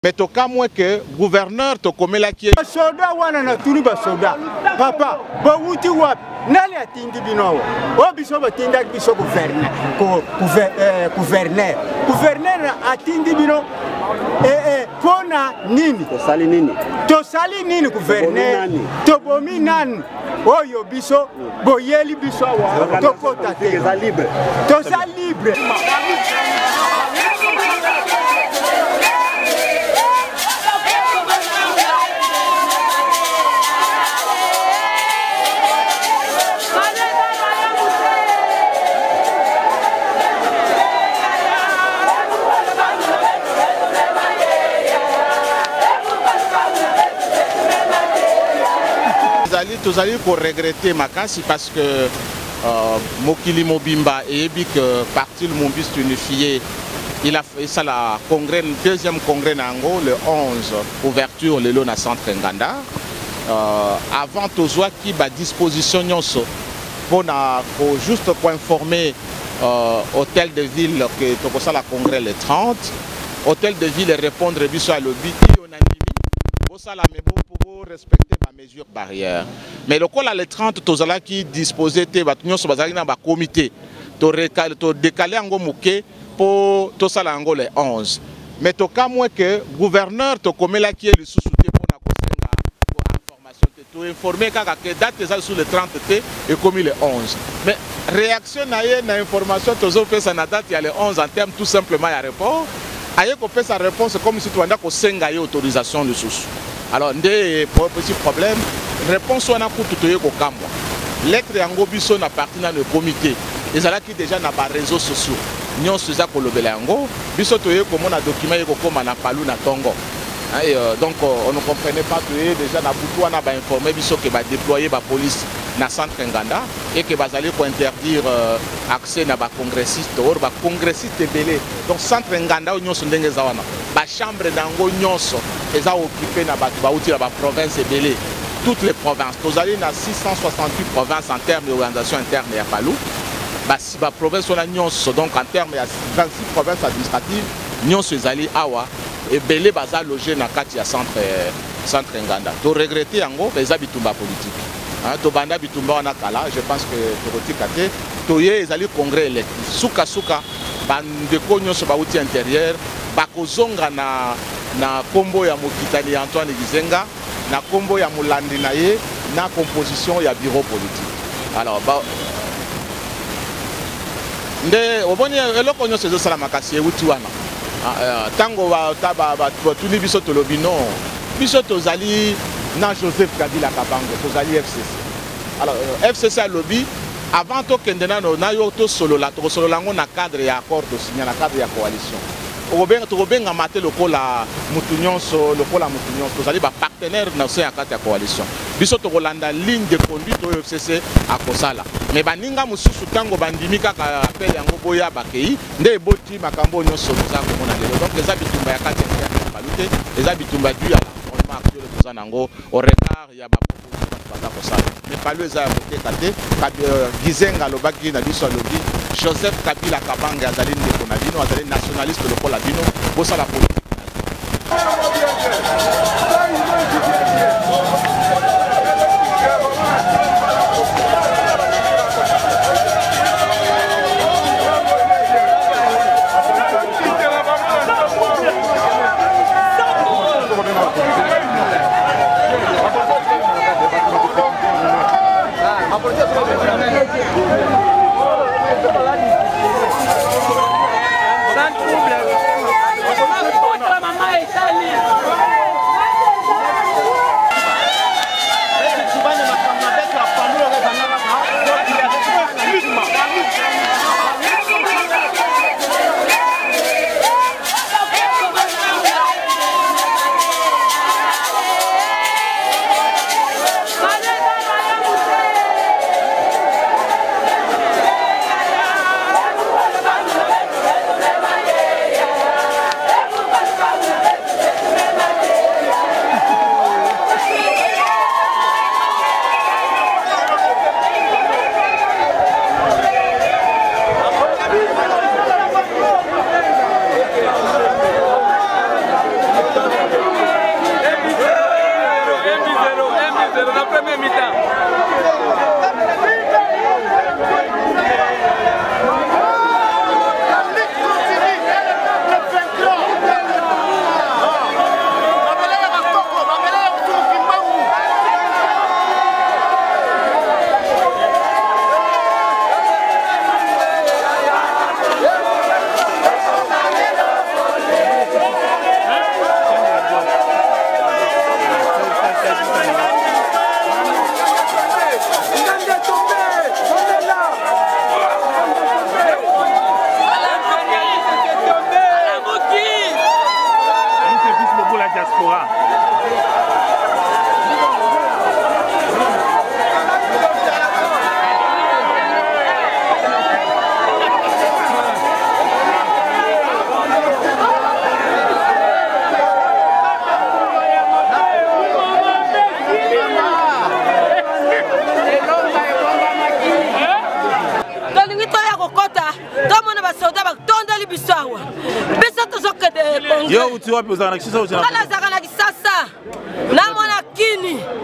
Mais to kamwe que gouverneur to komela ki soda wana na tuni ba soda papa ba wuti wap nali atindi binowo o biso ba tinda biso gouverneur gouverneur atindi bino pona nini to sali nini gouverneur to bomi nani oyo biso boyeli biso wa to kota te to sa libre. Tous allez pour regretter Makasi parce que Mokili Mobimba et Ebik parti le Mombis unifié. Il a fait ça la congrès, le deuxième congrès Nango, le 11, ouverture le Lona Centre Nganda. Avant Tozoa qui va disposition pour juste pour informer hôtel de ville que tu ça la congrès le 30, hôtel de ville répondre à l'objet ça la pour respecter ma mesure barrière. Mais le col le 30 tozala qui disposait te batunyo so bazali na ba comité to décaler ngo muke pour to sala ngo le 11. Mais to kamwe que gouverneur to komela qui est le sous-souté pour na kosenga pour information te to informer kaka que date ça sur le 30 t et comme le 11. Mais réaction na information tozo fait ça na date il y a le 11 en termes tout simplement ya report. Aye ko fait sa réponse comme si tu vanda ko senga ye autorisation de sous. Alors, pour un petit problème, réponse on a pour tout le monde. Lettre yango biso na parti dans le comité. Les ala qui déjà n'a pas réseaux sociaux. Nyon suza ko lobela yango, biso toye comme on a document yeko comme na palu na tongo. Donc on ne comprenait pas que déjà na butu on a informé biso que va déployer la police na centre Nganda et que va aller pour interdire accès na ba congressiste or ba congressiste belé. Donc centre Nganda nyon so ndenge zawana. Ba chambre nango nyonso eza occupé na ba outi la province belé. Toutes les provinces, nous allons dans 668 provinces en termes d'organisation interne et à Palou. Si la province on a nyonso donc en termes de 26 provinces administratives, nyonso ezali awa et belé baza logé na kati ya centre Nganda. To regretter yango beza bitumba politique. To banda bitumba wana kala, je pense que politique ate to ye ezali congrès électif. Suka bandeko nyonso ba outi intérieur bakozonga na kombo ya mokitani Antoine Gizenga na kombo ya mulandi na ye na composition ya bureau politique. Alors nde oboni eloko nyonso ezo sala makasi euti wana tango batuni biso tolobi non biso tozali na Joseph Kabila Kabango tozali FCC. Alors FCC a lobby avant to kendena na yo to solola ngo na cadre ya accord de signer na cadre ya coalition. Tokobenga maté lokola mutunyonso tozali ba partenaire na ce akati ya coalition. Biso tokolanda ligne de conduite au FCC à Kosala. Mais baninga mususu tango bandimi kaka appel yango boya bakei nde eboti makambo nyonso za komona lelo. Donc les habitumba ya kati ya balute, les habitumba du ya l'environnement actuel de Zanango au regard ya ba proposition Kosala. Mais pas le za voté kate Gizenga lobaki na biso lobi Joseph Kabila Kabanga azali ndeko na bino azali nationaliste lokola bino bosa la politique. première mi-temps. Yo, tu vas poser un accès au Sénat.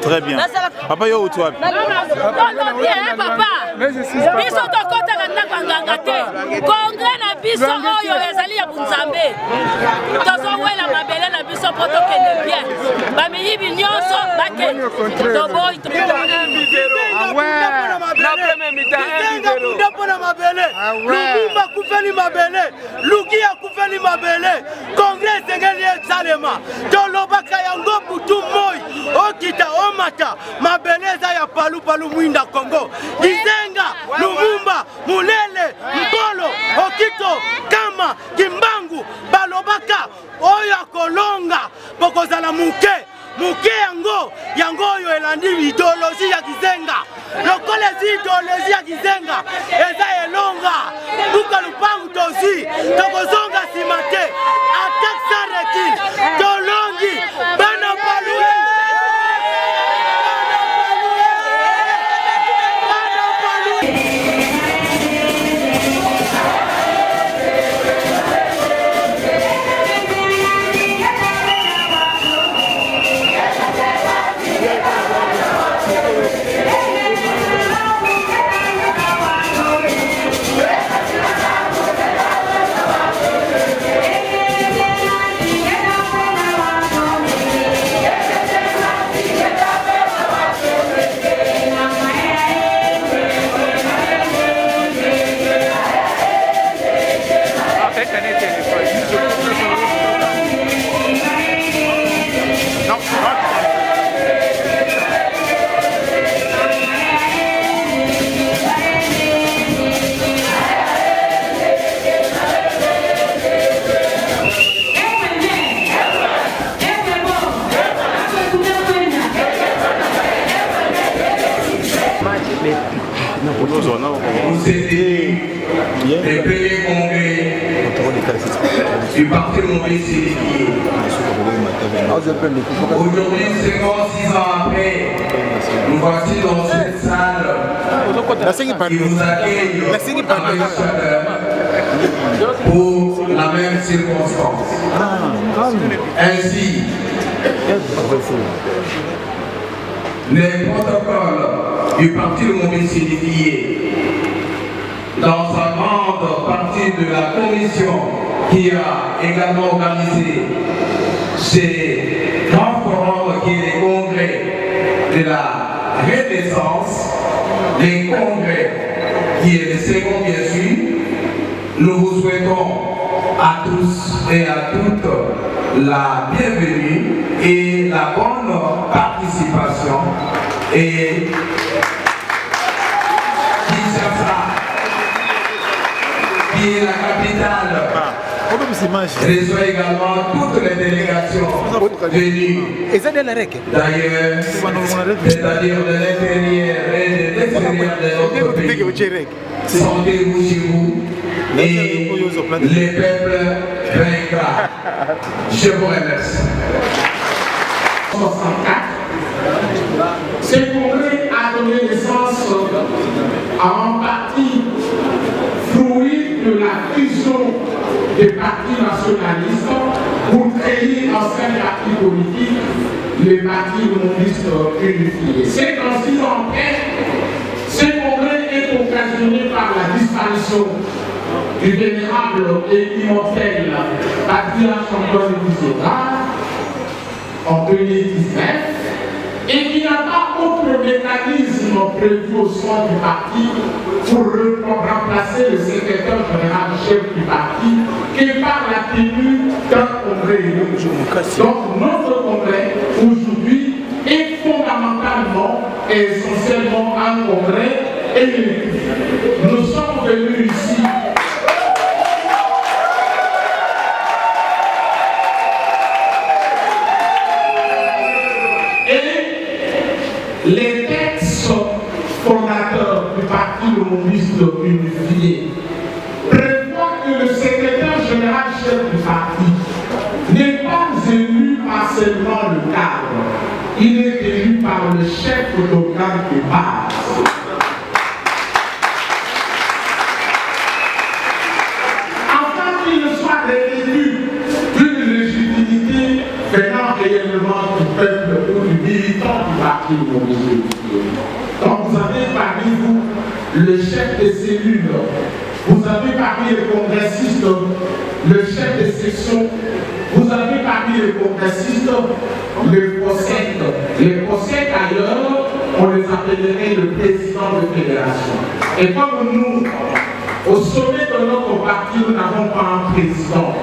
Très bien. Papa, yo, tu vas. Papa, biso tokota na ndako nganga te. Congrès na biso oyo ezali ya Bunzambe. Tozo wela mabele na biso poto kende bien. Ba miyibi nyonso bake. Toboy to. Na première mi-temps 1-0. Ndapo na mabele. Lubimba kufeli mabele. Lukia kufeli mabele. Congrès engeli exalema. Tolobaka yango butu moi. Okita omata. Mabele za ya palu palu mwinda Kongo. Gizenga, Lumumba, Mulele, Mbolo, Okito, Kama, Kimbangu, Balobaka, Oya Kolonga, Bokozala Muke. Muke yango yo elandi idéologie ya Gizenga. Lokole zi idéologie ya Gizenga. Eza elonga. Buka lupangu tozi. Tokozonga simate. Attaque sans recul. Tolongi. Bana Palué. C'était le premier congrès du parti mobilisé. Aujourd'hui, 56 ans après, nous voici dans cette salle qui vous accueille pour la même circonstance. Ainsi, les protocoles du parti mobilisé dans sa grande partie de la commission qui a également organisé ces grands forums qui est les congrès de la Renaissance, les congrès qui est le second bien sûr. Nous vous souhaitons à tous et à toutes la bienvenue et la bonne participation et qui est la capitale, reçoit également toutes les délégations venues d'ailleurs, c'est-à-dire de l'intérieur et de l'extérieur de notre pays. Sentez-vous chez vous et les peuples vaincra. Je vous remercie. 64, ce congrès a donné naissance à un parti fruit de la fusion des partis nationalistes pour créer un seul parti politique le parti humaniste unifié. C'est dans 6 ans après, ce congrès est occasionné par la disparition du vénérable et immortel patriarche Antoine Gizenga en 2019 et qu'il n'y a pas autre mécanisme prévu au sein du parti pour remplacer le secrétaire général chef du parti que par la tenue d'un congrès. Donc notre congrès aujourd'hui est fondamentalement et essentiellement un congrès électif. Nous sommes venus ici les textes fondateurs du Parti humaniste unifié prévoient que le secrétaire général chef du parti n'est pas élu par seulement le cadre, il est élu par le chef d'organe de base. Afin qu'il ne soit revêtu d'une légitimité venant réellement du peuple ou du militant du Parti humaniste. Donc vous avez parmi vous le chef des cellules, vous avez parmi les congressistes le chef des sections, vous avez parmi les congressistes les possèdes. Les possèdes d'ailleurs, on les appellerait le président de fédération. Et comme nous, au sommet de notre parti, nous n'avons pas un président.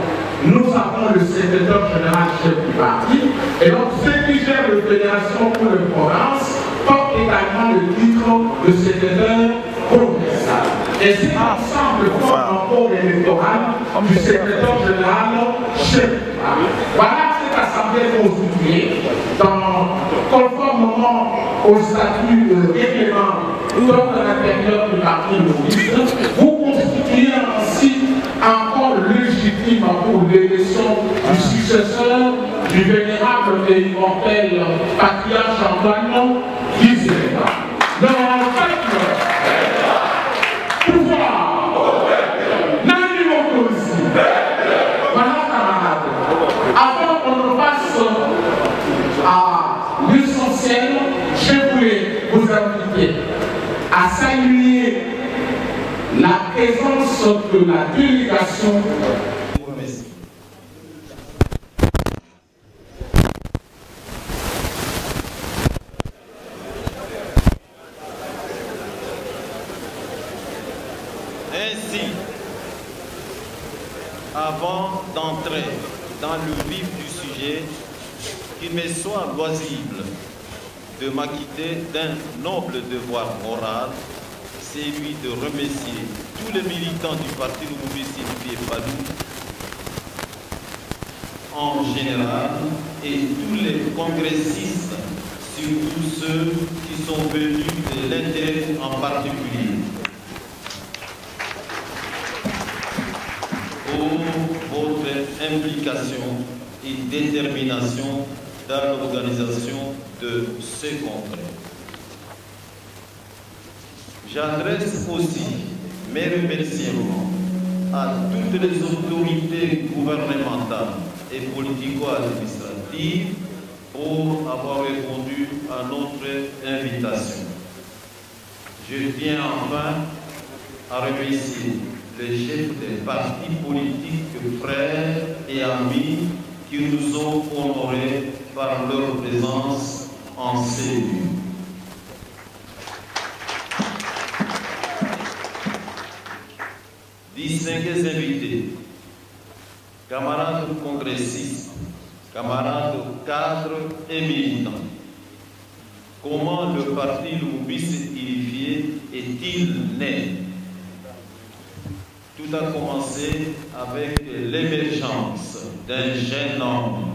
Nous avons le secrétaire général chef du parti, et donc ceux qui gèrent la fédération pour les provinces portent également le titre de secrétaire provincial. Et c'est ensemble comme un corps électoral du secrétaire général chef du parti. Voilà cette assemblée constituée, conformément au statut de règlement de l'intérieur du parti humaniste, vous constituez ainsi encore légitime pour l'élection du successeur du vénérable et immortel patriarche Antoine Gizenga. Dans le peuple, pouvoir, n'animons aussi. Voilà, camarades. Avant qu'on ne passe à l'essentiel, je voulais vous inviter à saluer la présence de la délégation. Ainsi, avant d'entrer dans le vif du sujet, qu'il me soit loisible de m'acquitter d'un noble devoir moral, c'est lui de remercier tous les militants du Parti humaniste unifié Padou en général et tous les congressistes, surtout ceux qui sont venus de l'intérieur en particulier, pour votre implication et détermination dans l'organisation de ce congrès. J'adresse aussi mes remerciements à toutes les autorités gouvernementales et politico-administratives pour avoir répondu à notre invitation. Je tiens enfin à remercier les chefs des partis politiques, frères et amis qui nous ont honorés par leur présence en ces lieux. Distingués invités, camarades congressistes, camarades cadres et militants, comment le Parti humaniste unifié est-il né? Tout a commencé avec l'émergence d'un jeune homme,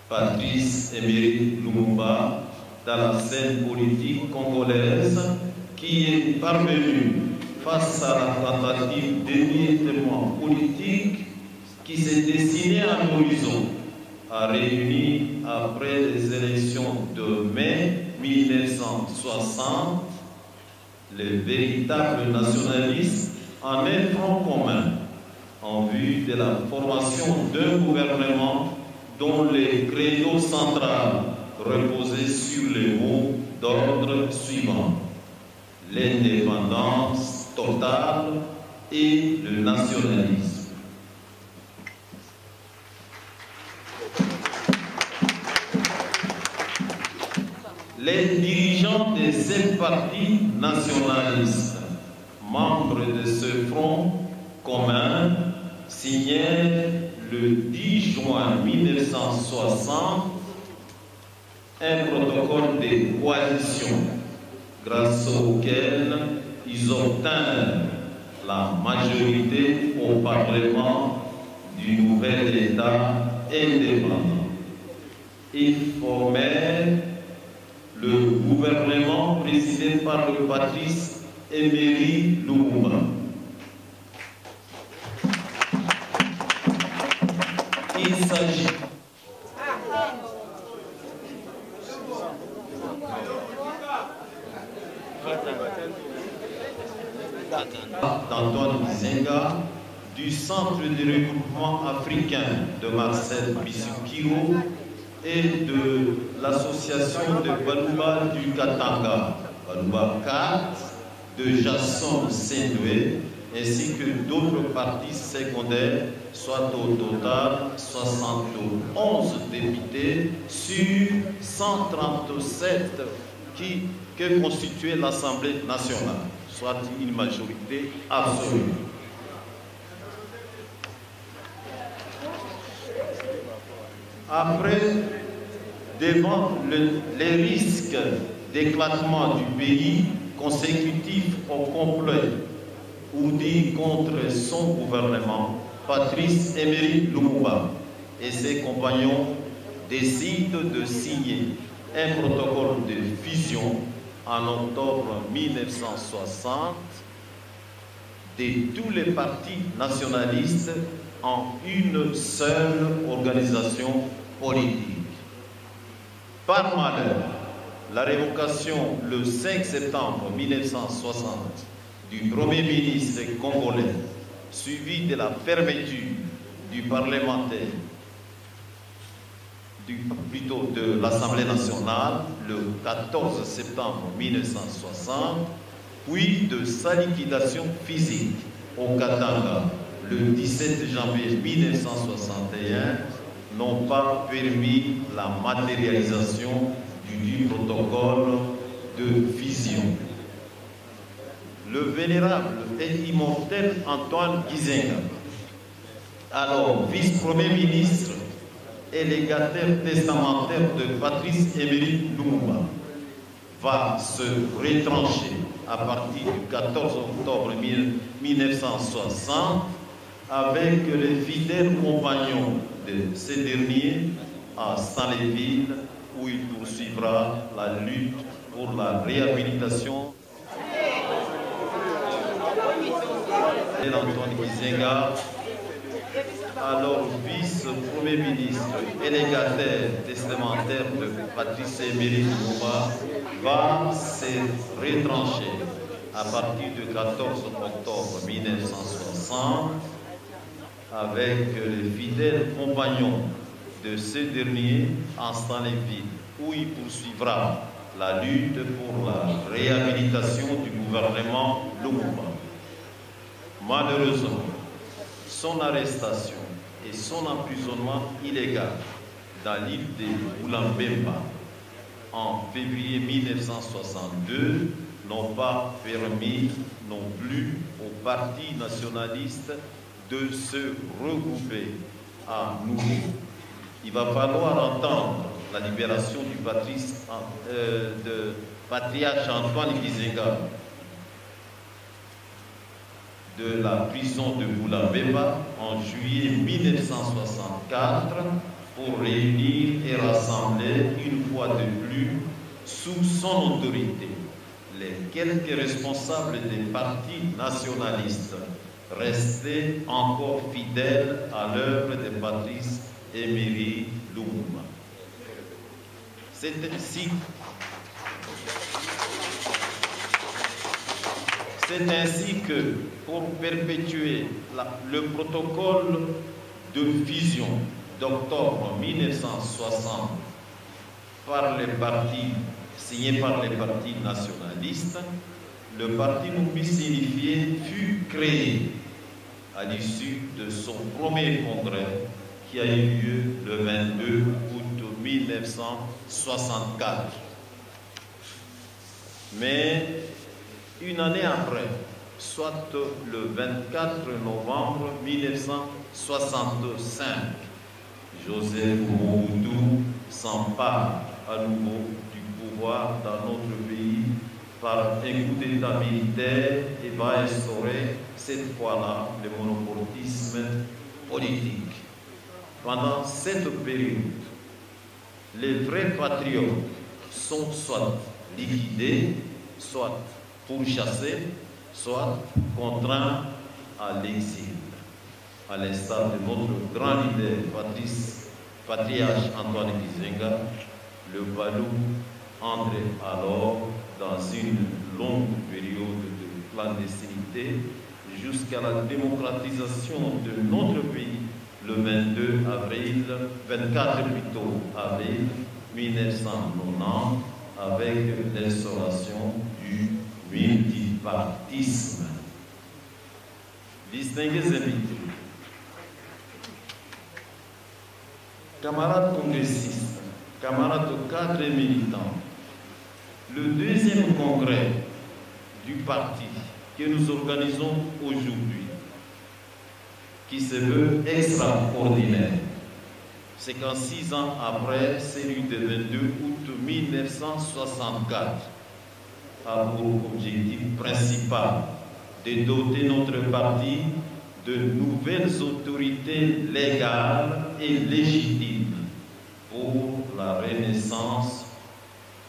Patrice Emery Lumumba, dans la scène politique congolaise, qui est parvenu face à la tentative d'émiettement politique qui s'est dessinée à l'horizon, a réuni après les élections de mai 1960 les véritables nationalistes en un front commun en vue de la formation d'un gouvernement dont les credos centrales reposaient sur les mots d'ordre suivants: l'indépendance totale et le nationalisme. Les dirigeants de ces partis nationalistes, membres de ce front commun, signèrent le 10 juin 1960 un protocole de coalition grâce auquel ils obtinrent la majorité au Parlement du nouvel État indépendant. Ils formèrent le gouvernement présidé par le Patrice Emery Lumumba. Il s'agit d'Antoine Gizenga, du Centre de regroupement africain de Marcel Bissou-Kiro et de l'association de Baluba du Katanga, Baluba 4, de Jason Sendoué, ainsi que d'autres partis secondaires, soit au total 71 députés sur 137 que constituait l'Assemblée nationale, soit une majorité absolue. Après, devant les risques d'éclatement du pays consécutifs au complet ourdi contre son gouvernement, Patrice Emery Lumumba et ses compagnons décident de signer un protocole de fusion en octobre 1960 de tous les partis nationalistes en une seule organisation politique. Par malheur, la révocation le 5 septembre 1960 du Premier ministre congolais, suivi de la fermeture du parlementaire, plutôt de l'Assemblée nationale, le 14 septembre 1960, puis de sa liquidation physique au Katanga, le 17 janvier 1961, n'ont pas permis la matérialisation du protocole de fusion. Le vénérable et immortel Antoine Gizenga, alors vice-premier ministre et légataire testamentaire de Patrice Emery Lumumba, va se retrancher à partir du 14 octobre 1960 avec les fidèles compagnons de ces derniers à Stanleyville, où il poursuivra la lutte pour la réhabilitation. Et Antoine Gizenga, alors vice-premier ministre et légataire testamentaire de Patrice Emery Lumumba, va se retrancher à partir du 14 octobre 1960 avec les fidèles compagnons de ce dernier en Stanleyville, où il poursuivra la lutte pour la réhabilitation du gouvernement Lumumba. Malheureusement, son arrestation et son emprisonnement illégal dans l'île de Boulambemba en février 1962 n'ont pas permis non plus au Parti nationaliste de se regrouper à nouveau. Il va falloir entendre la libération du patriarche Antoine Gizenga de la prison de Boulambemba en juillet 1964 pour réunir et rassembler une fois de plus sous son autorité les quelques responsables des partis nationalistes restés encore fidèles à l'œuvre de Patrice Emery Lumumba. C'est ainsi que, pour perpétuer le protocole de fusion d'octobre 1960 signé par les partis nationalistes, le parti Moubiste unifié fut créé à l'issue de son premier congrès qui a eu lieu le 22 août 1964. Mais une année après, soit le 24 novembre 1965, Joseph Mobutu s'empare à nouveau du pouvoir dans notre pays par un coup d'État militaire et va instaurer cette fois-là le monopolitisme politique. Pendant cette période, les vrais patriotes sont soit liquidés, soit pourchassés, soit contraints à l'exil. À l'instar de notre grand leader, patriarche Antoine Gizenga, le Balou entre alors dans une longue période de clandestinité jusqu'à la démocratisation de notre pays le 24 avril 1990 avec l'instauration du multipartisme. Distingués invités, camarades congressistes, camarades cadres et militants, le deuxième congrès du parti que nous organisons aujourd'hui, qui se veut extraordinaire, c'est qu'en 6 ans après celui du 22 août 1964, a pour objectif principal de doter notre parti de nouvelles autorités légales et légitimes pour la renaissance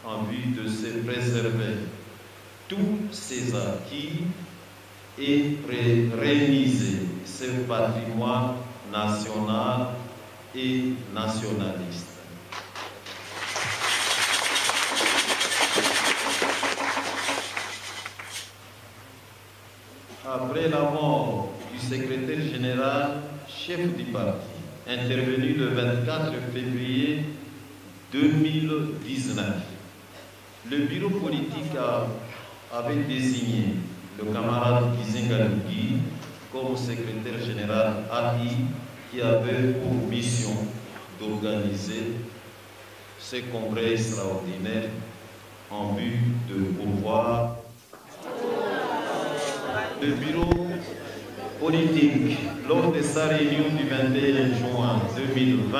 en vue de se préserver tous ses acquis et réaliser ce patrimoine national et nationaliste. Après la mort du secrétaire général, chef du parti, intervenu le 24 février 2019, le bureau politique avait désigné le camarade Gizenga Lugui comme secrétaire général AI, qui avait pour mission d'organiser ce congrès extraordinaire en vue de pouvoir. Le bureau politique, lors de sa réunion du 21 juin 2020,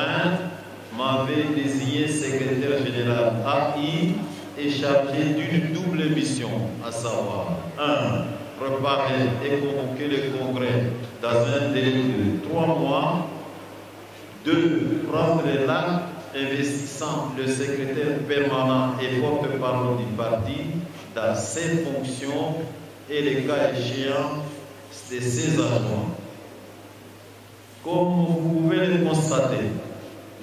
m'avait désigné secrétaire général AI et chargé d'une double mission, à savoir 1. Préparer et convoquer le congrès dans un délai de 3 mois. 2. Prendre l'acte investissant le secrétaire permanent et porte-parole du parti dans ses fonctions et les cas échéants de ses agents. Comme vous pouvez le constater,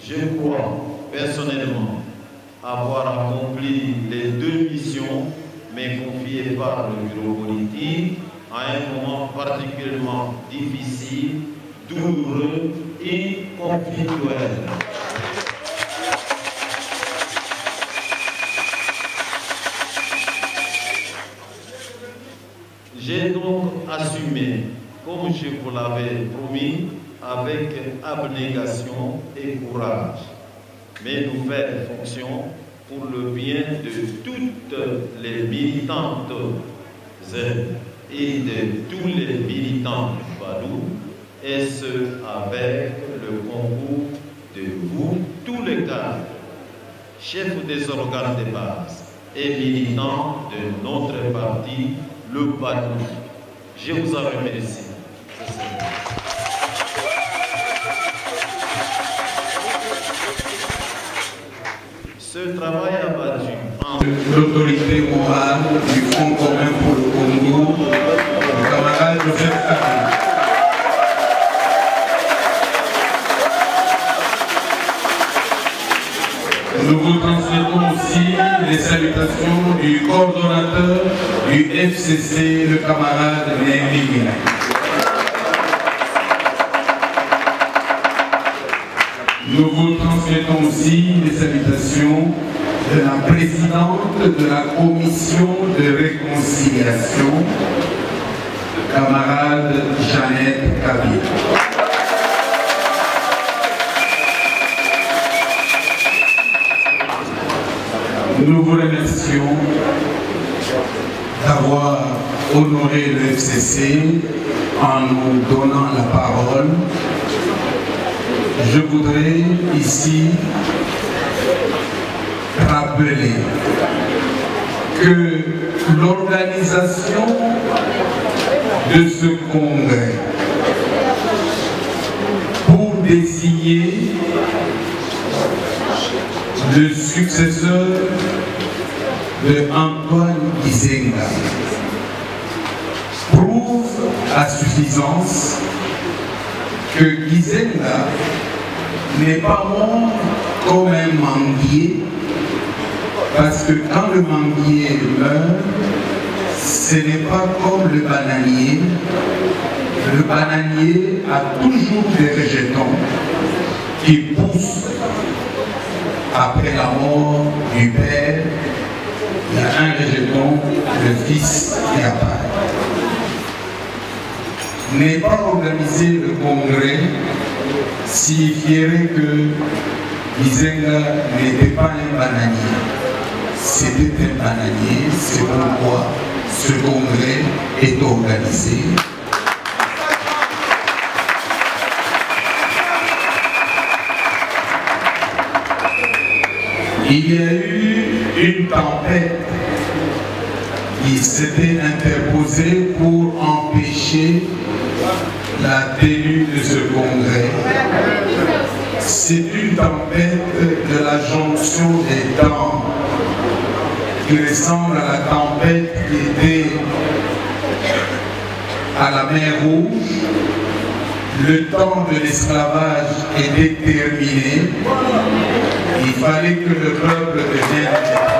je crois personnellement avoir accompli les 2 missions mais confiées par le bureau politique à un moment particulièrement difficile, douloureux et conflictuel. J'ai donc assumé, comme je vous l'avais promis, avec abnégation et courage, mes nouvelles fonctions pour le bien de toutes les militantes et de tous les militants du Balou, et ce avec le concours de vous, tous les cadres, chefs des organes de base et militants de notre parti, le Balou. Je vous en remercie. Ce travail abattu en l'autorité morale du Front commun pour le Congo, le camarade Joseph Kabila. Nous vous transmettons aussi les salutations du coordonnateur du FCC, le camarade Némi. Nous vous transmettons aussi les salutations de la présidente de la commission de réconciliation, camarade Jeannette Kabir. Nous vous remercions d'avoir honoré le FCC en nous donnant la parole. Je voudrais ici rappeler que l'organisation de ce congrès pour désigner le successeur de Antoine Gizenga prouve à suffisance que Gizenga n'est pas mort comme un manguier, parce que quand le manguier meurt, ce n'est pas comme le bananier. Le bananier a toujours des rejetons qui poussent après la mort du père. Il y a un rejeton, le fils qui apparaît. N'est pas organisé le congrès signifierait que Gizenga n'était pas un bananier. C'était un bananier, c'est pourquoi ce congrès est organisé. Il y a eu une tempête qui s'était interposée pour empêcher la tenue de ce congrès. C'est une tempête de la jonction des temps qui ressemble à la tempête qui était à la mer Rouge. Le temps de l'esclavage était terminé. Il fallait que le peuple devienne indépendant.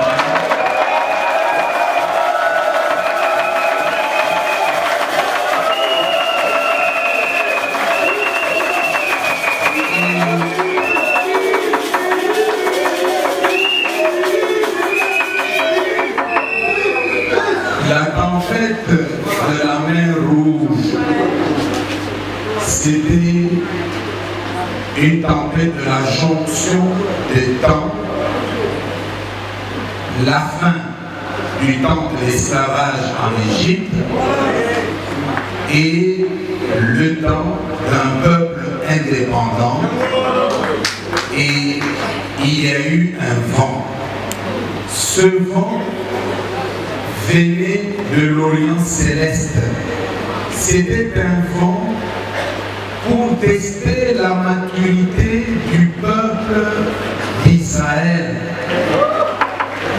La tempête de la mer Rouge, c'était une tempête de la jonction des temps, la fin du temps de l'esclavage en Égypte et le temps d'un peuple indépendant. Et il y a eu un vent. Ce vent venait de l'Orient céleste. C'était un vent pour tester la maturité du peuple d'Israël.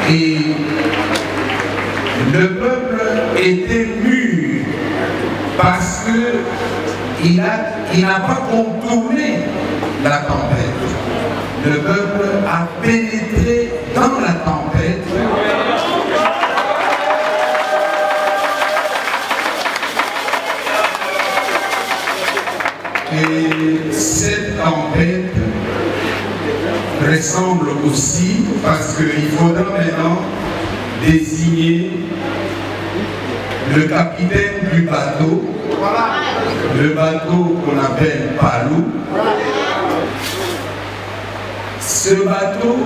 Et le peuple était mûr parce qu'il n'a pas contourné la tempête. Le peuple a pénétré dans la tempête. Et cette tempête ressemble aussi, parce qu'il faudra maintenant désigner le capitaine du bateau, le bateau qu'on appelle Palou. Ce bateau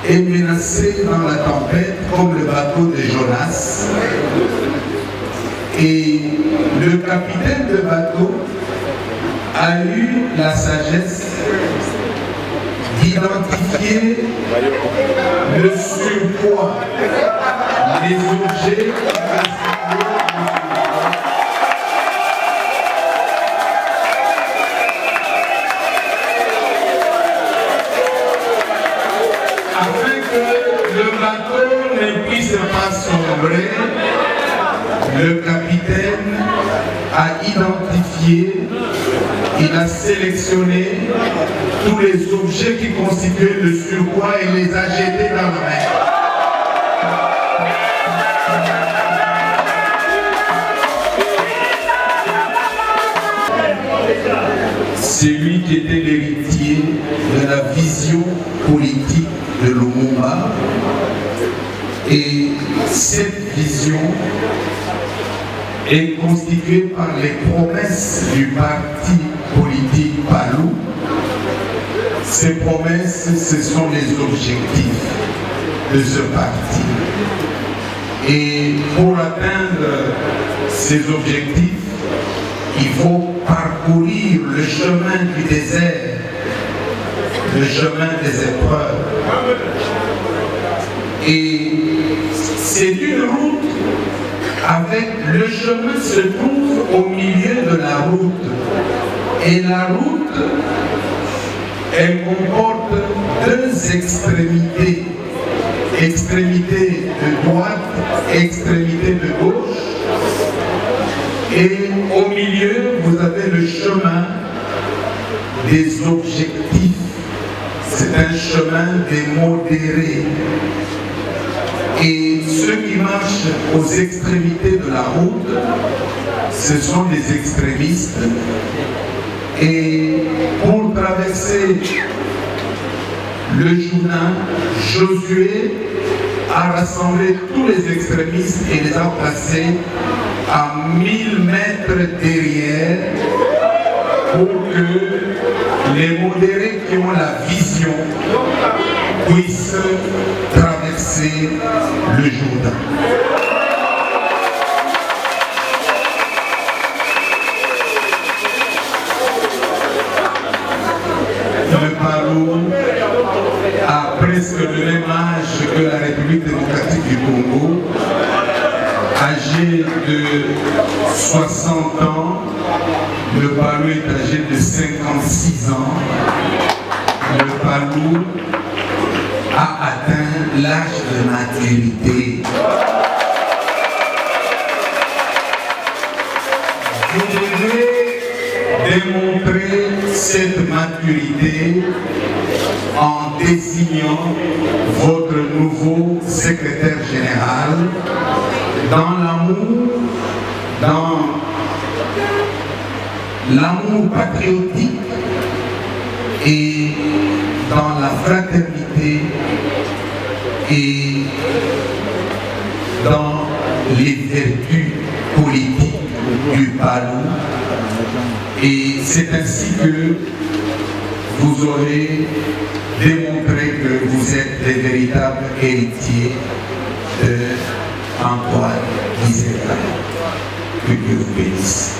est menacé dans la tempête comme le bateau de Jonas. Et le capitaine de bateau a eu la sagesse d'identifier le surpoids, les objets afin que le bateau ne puisse pas sombrer. Le capitaine a identifié, il a sélectionné tous les objets qui constituaient le surpoids et les a jetés dans la mer. c'est lui qui était l'héritier de la vision politique de Lumumba. Et cette vision est constituée par les promesses du parti politique Palou. Ces promesses, ce sont les objectifs de ce parti. Et pour atteindre ces objectifs, il faut parcourir le chemin du désert, le chemin des épreuves. Et c'est une route avec le chemin se trouve au milieu de la route. Et la route, elle comporte deux extrémités. Extrémité de droite, extrémité de gauche. Et au milieu, vous avez le chemin des objectifs. C'est un chemin des modérés. Et ceux qui marchent aux extrémités de la route, ce sont des extrémistes. Et pour traverser le Jourdain, Josué a rassemblé tous les extrémistes et les a placés à 1000 mètres derrière pour que les modérés qui ont la vision puissent traverser le Jourdain. Le Palou a presque le même âge que la République démocratique du Congo, âgé de 60 ans. Le Palou est âgé de 56 ans. Le Palou a atteint l'âge de maturité. Vous devez démontrer cette maturité en désignant votre nouveau secrétaire général dans l'amour patriotique et dans la fraternité et dans les vertus politiques du Palou. Et c'est ainsi que vous aurez démontré que vous êtes les véritables héritiers de Antoine Gizenga. Que Dieu vous bénisse.